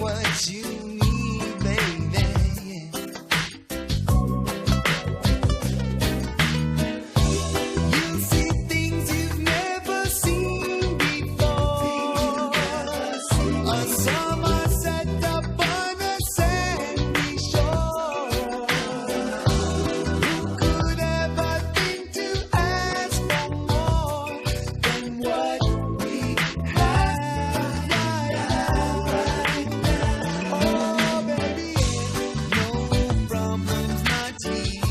what you need, baby. You'll see things you've never seen before. A summer set up on a sandy shore. Who could ever think to ask for more than what we have right now? Oh, baby, no problems, not here.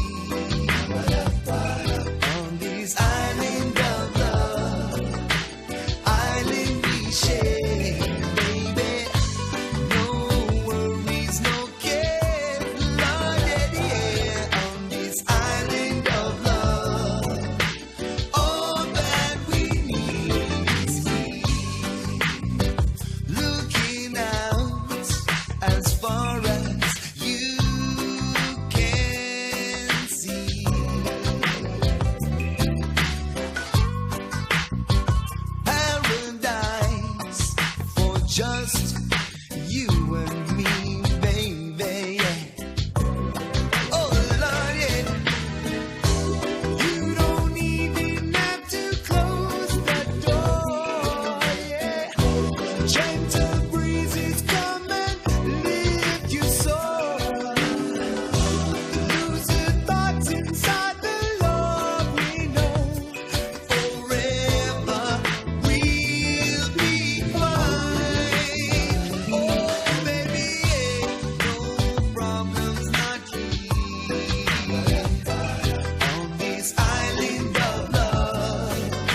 On this island of love, island we share, baby. No worries, no care, Lord, yeah. On this island of love, all that we need is here. Looking out as far as you can see. Paradise for just you and me, baby. Oh, Lord, yeah. You don't even have to close the door, yeah. Gentle breezes come and lift you soar. Lose your thoughts inside the love we know. Forever we'll be fine. Oh, baby, no problems, not here. On this island of love,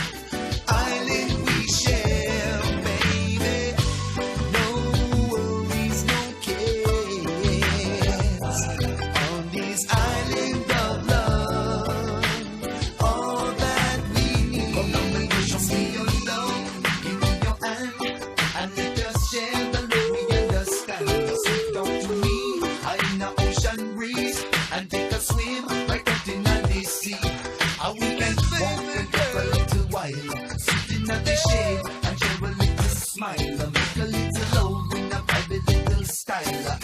island we share, baby. No worries, no cares. On this island of love, all that we need. Come on, baby, show me your love. Give me your hand, and let us share the love we understand. Sit down to me, in the ocean breeze, and take a swim right out in the sea. And we can walk together a little while, sit in the shade and share a little smile. Make a little love in a private little style.